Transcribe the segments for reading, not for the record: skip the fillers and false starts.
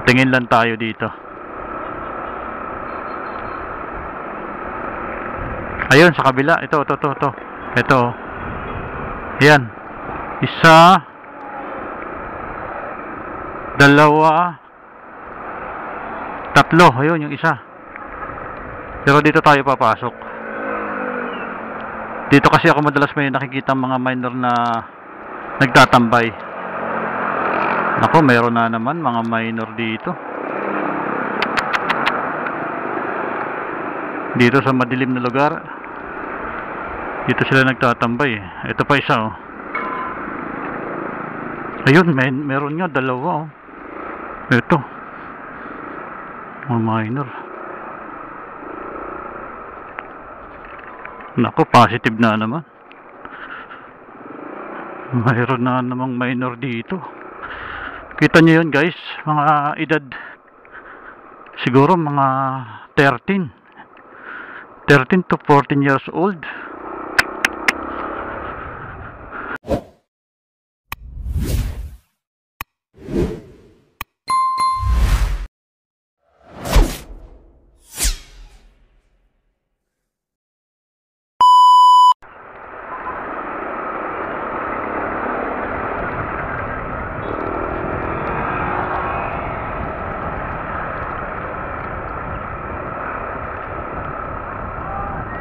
Tingin lang tayo dito. Ayun, sa kabila. Ito. Ito. Ayan. Isa. Dalawa. Tatlo. Ayun, yung isa. Pero dito tayo papasok. Dito kasi ako madalas may nakikita mga minor na nagtatambay. Ako, meron na naman mga minor dito. Dito sa madilim na lugar. Dito sila nagtatambay. Ito pa isa, oh. Ayun, meron nga dalawa, oh. Ito. Mga minor. Naku, positive na naman. Mayroon na namang minor dito. Kita nyo yun, guys. Mga edad siguro mga 13 to 14 years old.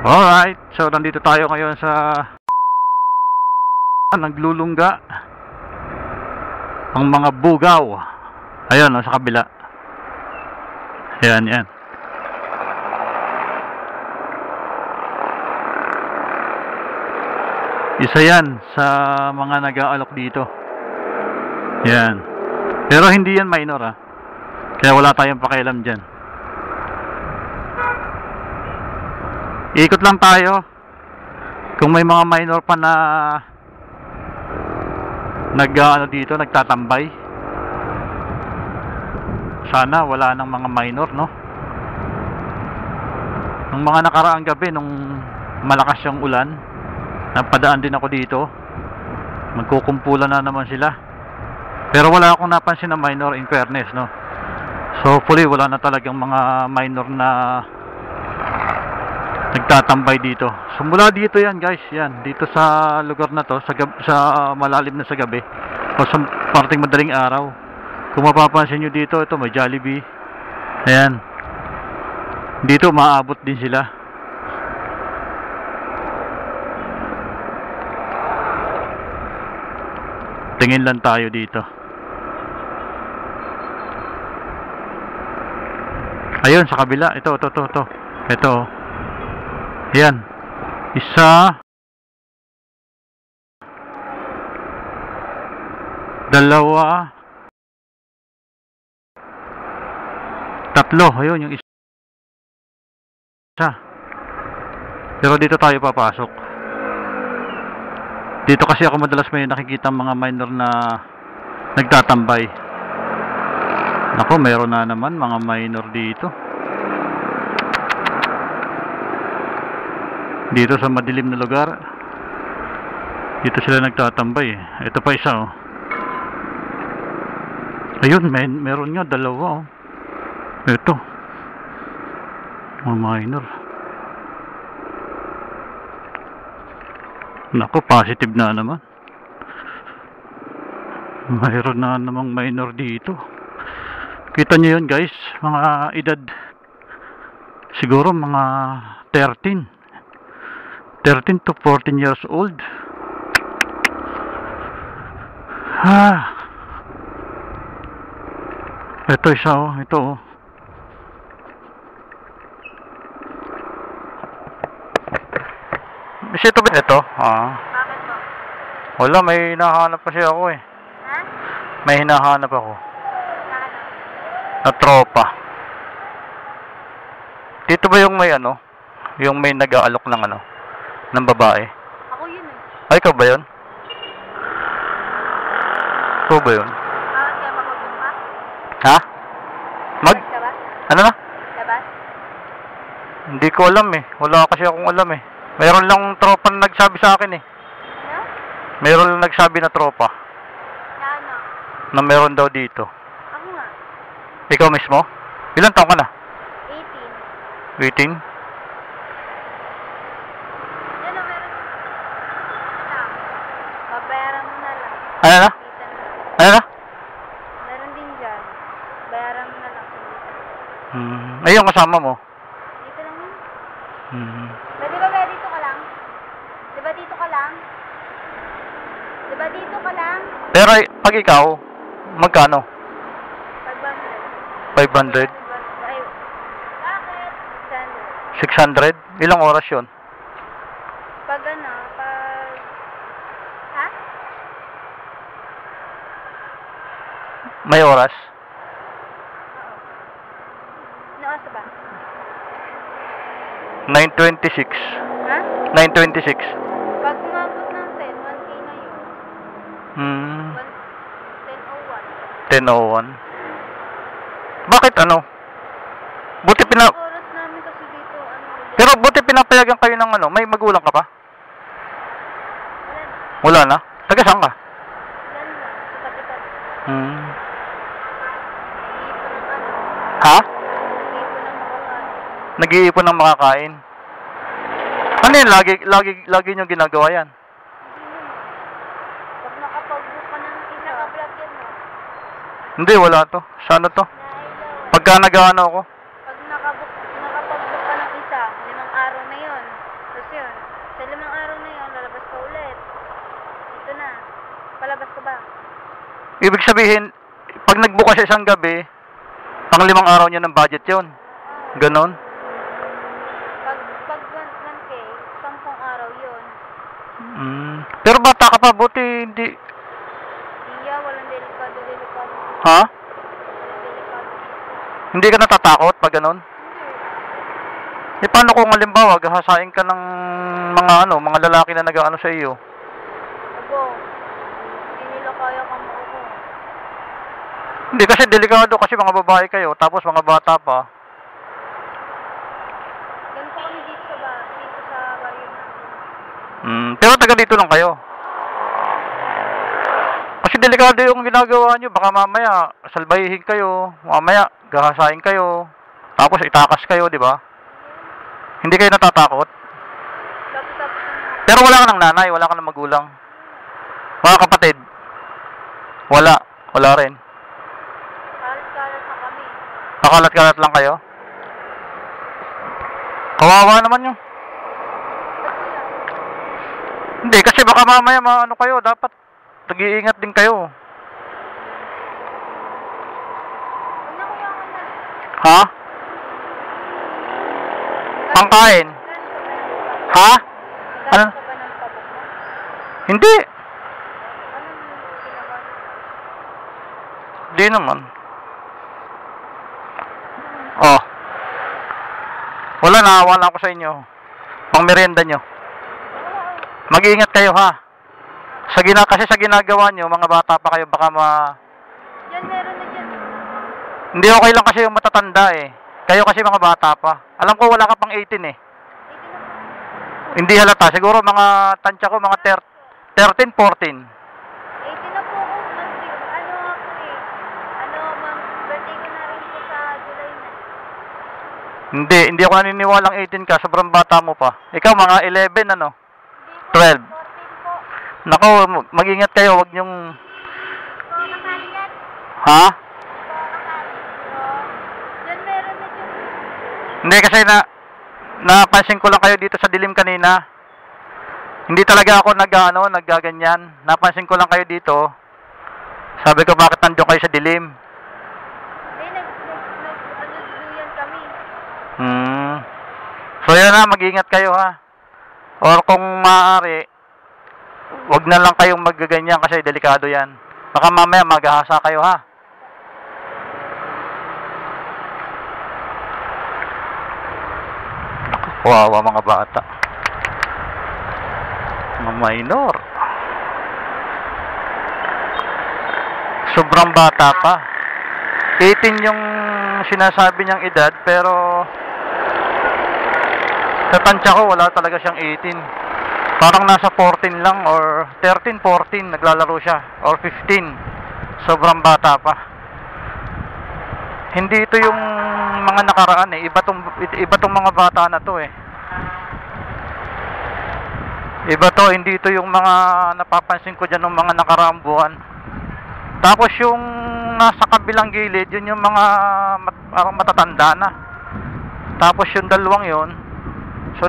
Alright, so nandito tayo ngayon sa naglulungga ang mga bugaw. Ayan, oh, sa kabila. Ayan. Isa yan sa mga nag-aalok dito. Ayan. Pero hindi yan minor, ha. Kaya wala tayong pakialam dyan. Ikot lang tayo. Kung may mga minor pa na dito, nagtatambay. Sana wala nang mga minor, no? Nung mga nakaraang gabi, nung malakas yung ulan, napadaan din ako dito. Magkukumpulan na naman sila. Pero wala akong napansin na minor, in fairness, no? So hopefully wala na talagang mga minor na nagtatambay dito. So mula dito yan, guys, yan dito sa lugar na to, sa malalim na sa gabi o sa parting madaling araw. Kung mapapansin nyo dito, ito may Jollibee. Ayan, dito maabot din sila. Tingin lang tayo dito. Ayun, sa kabila. Ito. Ayan. Isa. Dalawa. Tatlo. Ayun, yung isa. Pero dito tayo papasok. Dito kasi ako madalas may nakikita mga minor na nagtatambay. Ako, meron na naman mga minor dito. Dito sa madilim na lugar. Dito sila nagtatambay. Ito pa isa, oh. Ayun, meron nga dalawa, oh. Ito. Mga minor. Naku, positive na naman. Mayroon na namang minor dito. Kita nyo yun, guys. Mga edad siguro mga 13 to 14 years old. Ito isa, oh. Ito, oh. Kasi ito ba ito? Bakit po? Wala, may hinahanap kasi ako, eh. Ha? May hinahanap ako Nakano? na tropa. Dito ba yung may yung may nag-aalok ng ng babae? Ako yun, eh. Ay, ikaw ba yun? Ikaw ba yun? Bakit kaya magulong ka? Ha? Labas ka ba? Ano na? Labas? Hindi ko alam, eh. Wala kasi akong alam, eh. Meron lang tropa na nagsabi sa akin, eh. Ano? Meron lang nagsabi na tropa Na ano? na meron daw dito. Ako nga. Ikaw mismo? Ilan taon ka na? 18. 18? Yan o, meron. Babayaran mo na lang. Ano na? Bitan mo. Ano na? Meron din dyan. Bayaran mo na lang. Ay, yung kasama mo. Dito lang yun. Di ba dito ka lang? Di ba dito ka lang? Di ba dito ka lang? Pero pag ikaw, magkano? 500. 500? Ay, bakit? 600. 600? Ilang oras yun? Pag ano, pag... Ha? May oras? Noos ba? 9:26. Ha? 9:26. Pag umabot ng 10, 1K na yun. 10:01. 10:01. Bakit ano? Buti Oras namin kasi dito, ano, Pero buti pinapayagan kayo ng ano, may magulang ka pa? wala na. Wala na? Taga saan ka? Wala na. Sa tabi-tabi. Ha? Iipon ng makakain. Nag-iipon ng makakain. Ano yun? Lagi nyo ginagawa yan? Pag nakapag-book ka ng isa, naka-vlog yan mo. Hindi, wala to. Sana to? Nailaw. Pagka nag-ano ako? Pag nakapag-book ka ng isa, 5 araw na yun. Tapos yun, sa 5 araw na yun, lalabas ka ulit. Ito na. Palabas ka ba? Ibig sabihin, pag nag-book ka sa isang gabi, pang 5 araw nyo ng budget yon. Ganon? Pag 1K, 10 araw yun. Pero bata ka pa, buti hindi... Iya, walang delikado. Ha? Walang delikado. Hindi ka natatakot pag ganon? Eh, paano kung halimbawa, gahasain ka ng mga lalaki na nag-ano sa iyo? Abo, hindi nila kaya kamo ako. Hindi, kasi delikado kasi mga babae kayo, tapos mga bata pa. Ganito kami dito sa baryo namin. Pero taga dito lang kayo. Kasi delikado yung ginagawa nyo, baka mamaya salbahihin kayo, mamaya gahasain kayo, tapos itakas kayo, di ba? Hindi kayo natatakot? Tapos Pero wala ka ng nanay, wala ka ng magulang. Mga kapatid? Wala rin. kalat-kalat na kami. Nakalat-kalat lang kayo? Kawawa naman yung... Hindi, kasi baka mamaya maano kayo, dapat nag-iingat din kayo. Huwag na kuha ka na. Ha? Pangkain? Ha? Ano? Gano'n ka ba ng pabok mo? Hindi. Anong ginawa niyo? Di naman. Oh. Wala, naawa lang ako sa inyo. Pang merienda nyo. Mag-iingat kayo ha. Kasi sa ginagawa nyo, mga bata pa kayo, baka Diyan, meron na dyan. Hindi okay lang kasi yung matatanda eh. Kayo kasi mga bata pa. Alam ko wala ka pang 18 eh. 18 na po. Hindi halata. Siguro mga tansya ko, mga 13, 14. 18 na po ako. Ano ako eh. Birthday ko na rin po sa July na. Hindi ako naniniwalang 18 ka. Sobrang bata mo pa. Ikaw mga 11 ano? Hindi po, 12. 14 po. Nako, mag-ingat kayo. Wag nyong... Po, kasali yan. Ha? Po, kasali. Diyan, meron na dyan. Hindi kasi napansin ko lang kayo dito sa dilim kanina. Hindi talaga ako naggaganyan. Napansin ko lang kayo dito. Sabi ko bakit nandiyo kayo sa dilim? Hindi, nag-duyan kami. So yan na, mag-ingat kayo ha. Or kung maaari, wag na lang kayong maggaganyan kasi delikado yan. Baka mamaya maghahasa kayo ha. Wawa mga bata. Mga minor. Sobrang bata pa. 18 yung sinasabi niyang edad, pero sa tansya ko wala talaga siyang 18. Parang nasa 14 lang or 13, 14 naglalaro siya or 15. Sobrang bata pa. hindi ito yung mga nakaraan eh. Iba tong mga bata na to eh. Iba to, hindi ito yung mga napapansin ko dyan ng mga nakaraang buwan. Tapos yung nasa kabilang gilid, yun yung mga parang matatanda na. Tapos yung dalawang yun, so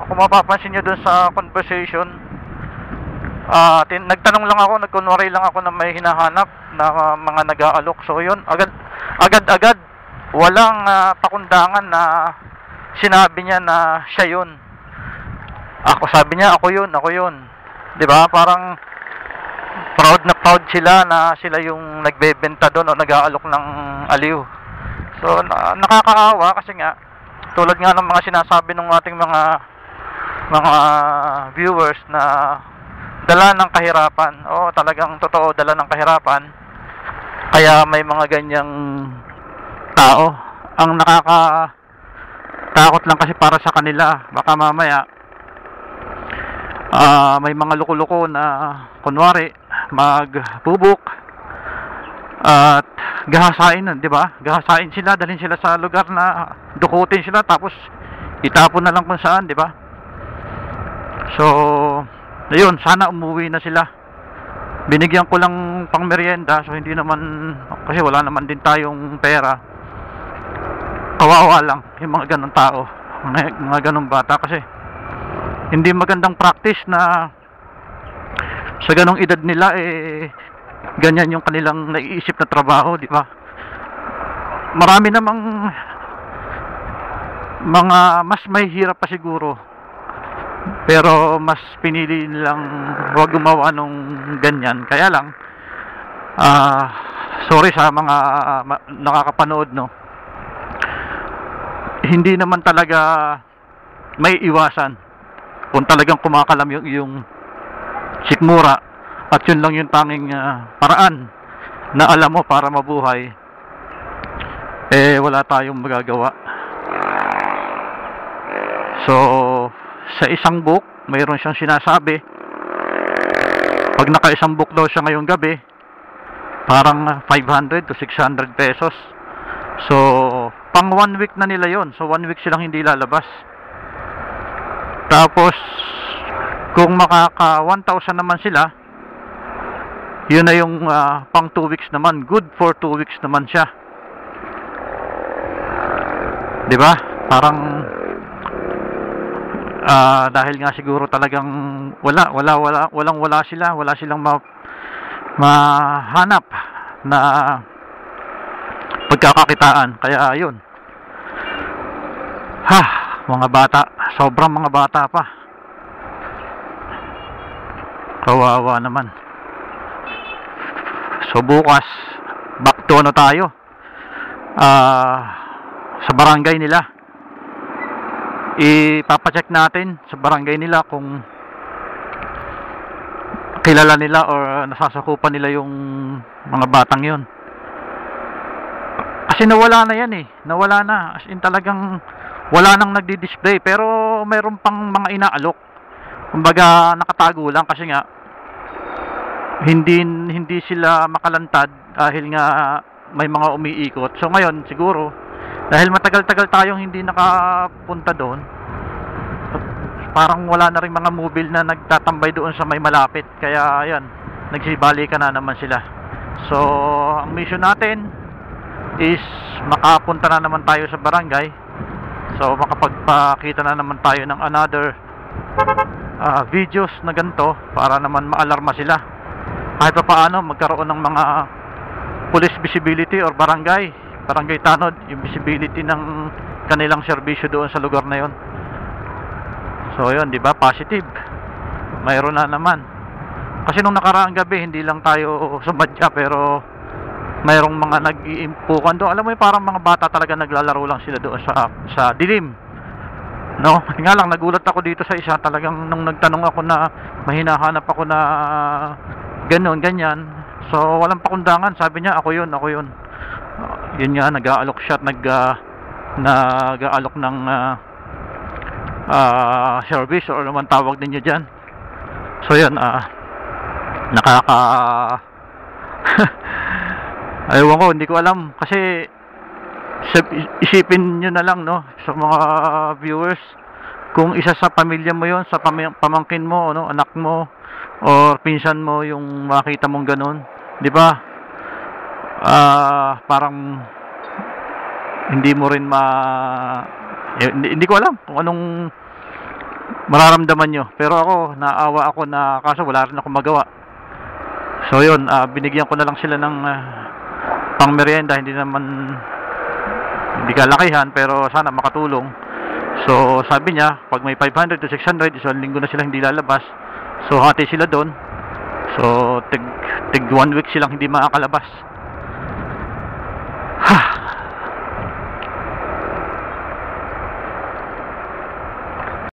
kung mapapansin nyo dun sa conversation, nagtanong lang ako, nagkunwari lang ako na may hinahanap na mga nag-aalok. So yun, agad walang pakundangan na sinabi niya na siya yun. Sabi niya, ako yun. 'Di ba? Parang proud na proud sila na sila yung nagbebenta doon o nag-aalok ng aliw. So nakakaawa kasi nga tulad nga ng mga sinasabi ng ating mga viewers na dala ng kahirapan. Oo, talagang totoo, dala ng kahirapan. Kaya may mga ganyang tao. Ang nakakatakot lang kasi para sa kanila, baka mamaya may mga loko-loko na kunwari magbubuk at gahasain, di ba? Gahasain sila, dalhin sila sa lugar na dukutin sila tapos itapon na lang kung saan, di ba? So, ayun, sana umuwi na sila. Binigyan ko lang pang merienda, so hindi naman, kasi wala naman din tayong pera. Kawawa lang yung mga ganong tao, mga ganong bata, kasi hindi magandang practice na sa ganong edad nila ganyan yung kanilang naiisip na trabaho, di ba? Marami namang mga mas may hirap pa siguro, pero mas pinili nilang huwag gumawa nung ganyan. Kaya lang sorry sa mga nakakapanood, no, hindi naman talaga may iwasan kung talagang kumakalam yung sikmura at yun lang yung tanging paraan na alam mo para mabuhay, wala tayong magagawa. So sa isang book mayroon siyang sinasabi, pag naka-isang book daw siya ngayong gabi, parang 500 to 600 pesos. So pang 1 week na nila yon. So 1 week silang hindi lalabas. Tapos kung makaka 1,000 naman sila, yun na yung pang 2 weeks naman. Good for 2 weeks naman siya, di ba? Parang dahil nga siguro talagang wala silang mahanap na pagkakakitaan. Kaya yun, mga bata, sobrang mga bata pa, kawawa naman. So bukas back to tayo sa barangay nila. Ipapacheck natin sa barangay nila kung kilala nila or nasasakupan nila yung mga batang yun. Kasi nawala na yan nawala na, as in talagang wala nang nagdi-display, pero mayroon pang mga inaalok. Kumbaga nakatago lang kasi nga hindi sila makalantad dahil nga may mga umiikot. So ngayon siguro dahil matagal-tagal tayong hindi nakapunta doon, parang wala na rin mga mobile na nagtatambay doon sa may malapit. Kaya ayan, nagsibalikan na naman sila. So ang mission natin is makapunta na naman tayo sa barangay. So makapagpakita na naman tayo ng another videos na ganito para naman maalarma sila. Kahit pa paano magkaroon ng mga police visibility or barangay tanod, yung visibility ng kanilang serbisyo doon sa lugar na yon. So yun, di ba, positive, mayroon na naman. Kasi nung nakaraang gabi hindi lang tayo sumadya, pero mayroong mga nag-iimpukan doon. Alam mo yung parang mga bata talaga naglalaro lang sila doon sa dilim, no? Nga lang nagulat ako dito sa isa, talagang nung nagtanong ako na mahinahanap ako na ganyan, so walang pakundangan, sabi niya ako yun. Yun nga, nag-aalok siya at nag-aalok ng service or naman tawag ninyo dyan. So yun, nakaka ewan ko, hindi ko alam kasi isipin nyo na lang, no, sa mga viewers, kung isa sa pamilya mo yon, sa pamangkin mo, ano, anak mo or pinsan mo yung makita mong ganun, di ba? Parang hindi mo rin hindi ko alam kung anong mararamdaman nyo, pero ako naawa ako, na kaso wala rin ako magawa. So yun, binigyan ko na lang sila ng pang merienda, hindi kalakihan, pero sana makatulong. So sabi niya, pag may 500 to 600, isang linggo na sila hindi lalabas. So hati sila doon. So tig 1 week silang hindi makakalabas.